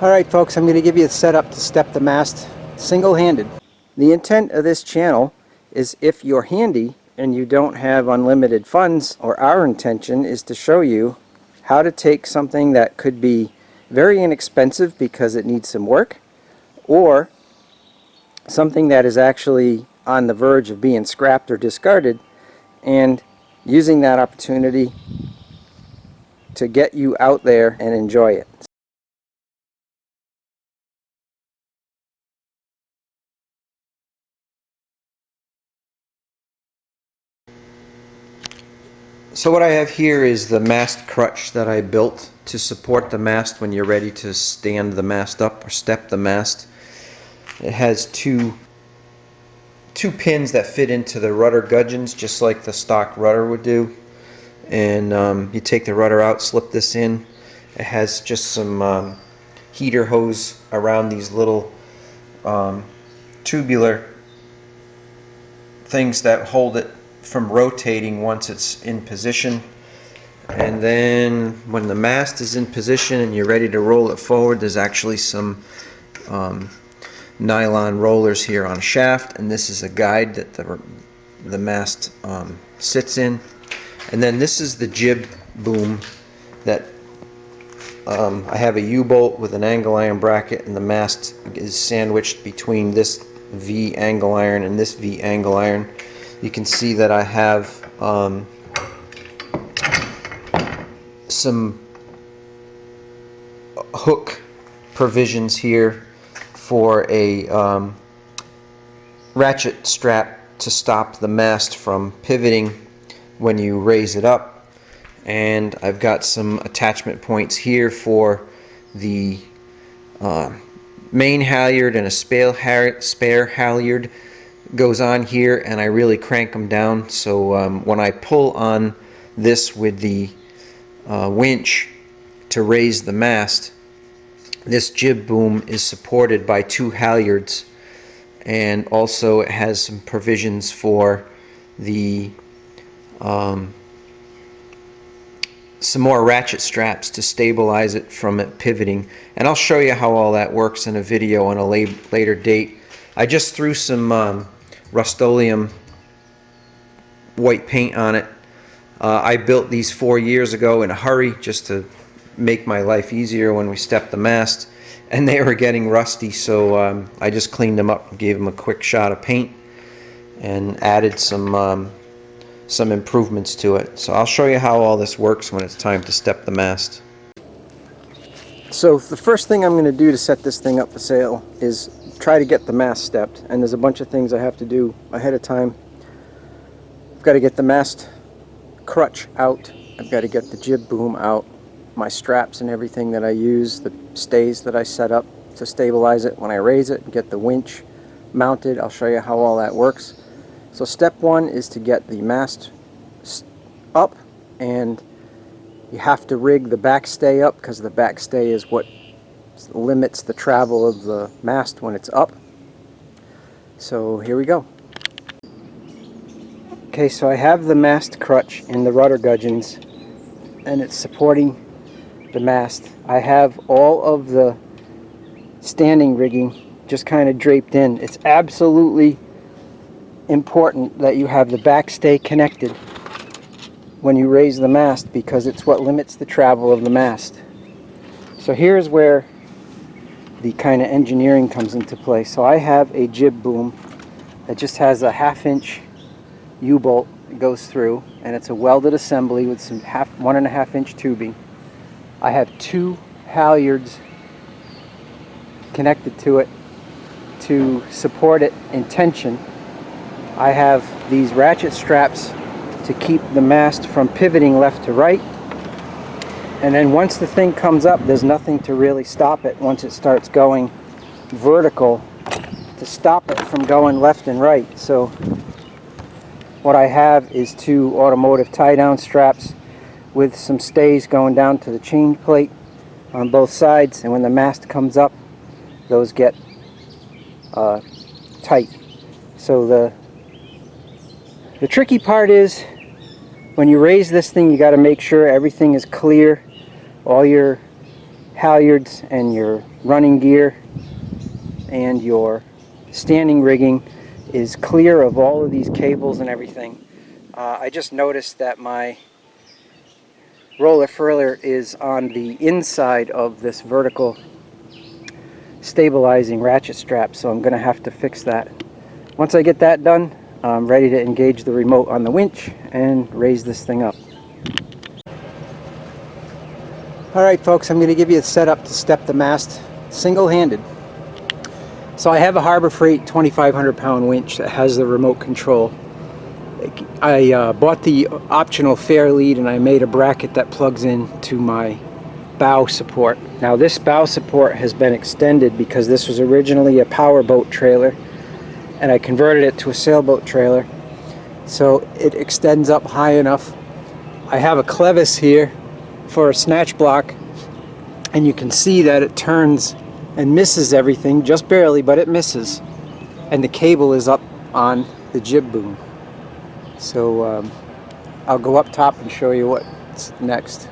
Alright folks, I'm going to give you a setup to step the mast single-handed. The intent of this channel is if you're handy and you don't have unlimited funds, or our intention is to show you how to take something that could be very inexpensive because it needs some work, or something that is actually on the verge of being scrapped or discarded, and using that opportunity to get you out there and enjoy it. So what I have here is the mast crutch that I built to support the mast when you're ready to stand the mast up or step the mast. It has two pins that fit into the rudder gudgeons just like the stock rudder would do. And you take the rudder out, slip this in. It has just some heater hose around these little tubular things that hold it from rotating once it's in position. And then when the mast is in position and you're ready to roll it forward, there's actually some nylon rollers here on a shaft, and this is a guide that the mast sits in. And then this is the jib boom that I have a U-bolt with an angle iron bracket, and the mast is sandwiched between this V angle iron and this V angle iron. You can see that I have some hook provisions here for a ratchet strap to stop the mast from pivoting when you raise it up. And I've got some attachment points here for the main halyard, and a spare halyard goes on here, and I really crank them down, so when I pull on this with the winch to raise the mast, this jib boom is supported by two halyards, and also it has some provisions for the some more ratchet straps to stabilize it from it pivoting. And I'll show you how all that works in a video on a later date. I just threw some Rust-Oleum white paint on it. I built these 4 years ago in a hurry just to make my life easier when we stepped the mast, and they were getting rusty, so I just cleaned them up and gave them a quick shot of paint and added some improvements to it. So I'll show you how all this works when it's time to step the mast. So the first thing I'm going to do to set this thing up for sail is try to get the mast stepped, and there's a bunch of things I have to do ahead of time. I've got to get the mast crutch out, I've got to get the jib boom out, my straps and everything that I use, the stays that I set up to stabilize it when I raise it, and get the winch mounted. I'll show you how all that works. So step one is to get the mast up, and you have to rig the back stay up because the back stay is what limits the travel of the mast when it's up. So here we go. Okay, so I have the mast crutch in the rudder gudgeons, and it's supporting the mast. I have all of the standing rigging just kind of draped in. It's absolutely important that you have the back stay connected when you raise the mast, because it's what limits the travel of the mast. So here's where the kind of engineering comes into play. So I have a jib boom that just has a 1/2-inch U-bolt that goes through, and it's a welded assembly with some 1.5-inch tubing. I have two halyards connected to it to support it in tension. I have these ratchet straps to keep the mast from pivoting left to right. And then once the thing comes up, there's nothing to really stop it once it starts going vertical to stop it from going left and right. So what I have is two automotive tie-down straps with some stays going down to the chain plate on both sides, and when the mast comes up, those get tight. So the tricky part is when you raise this thing, you got to make sure everything is clear, all your halyards and your running gear and your standing rigging is clear of all of these cables and everything. I just noticed that my roller furler is on the inside of this vertical stabilizing ratchet strap, so I'm going to have to fix that. Once I get that done, I'm ready to engage the remote on the winch and raise this thing up. Alright folks, I'm going to give you a setup to step the mast single-handed. So I have a Harbor Freight 2,500 pound winch that has the remote control. I bought the optional fair lead and I made a bracket that plugs into my bow support. Now this bow support has been extended because this was originally a powerboat trailer and I converted it to a sailboat trailer. So it extends up high enough. I have a clevis here for a snatch block, and you can see that it turns and misses everything, just barely, but it misses. And the cable is up on the jib boom. So I'll go up top and show you what's next.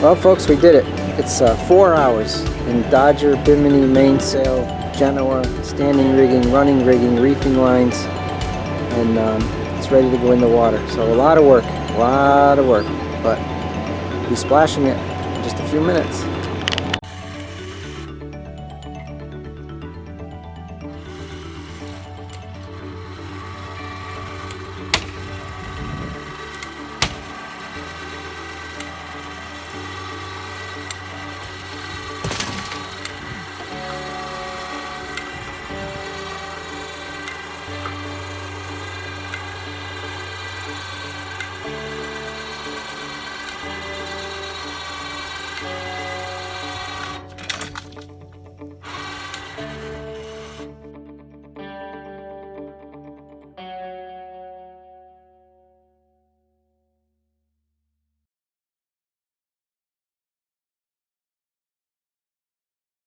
Well, folks, we did it. It's 4 hours in Dodger, Bimini, mainsail, Genoa, standing rigging, running rigging, reefing lines, and it's ready to go in the water. So a lot of work, but we'll be splashing it in just a few minutes.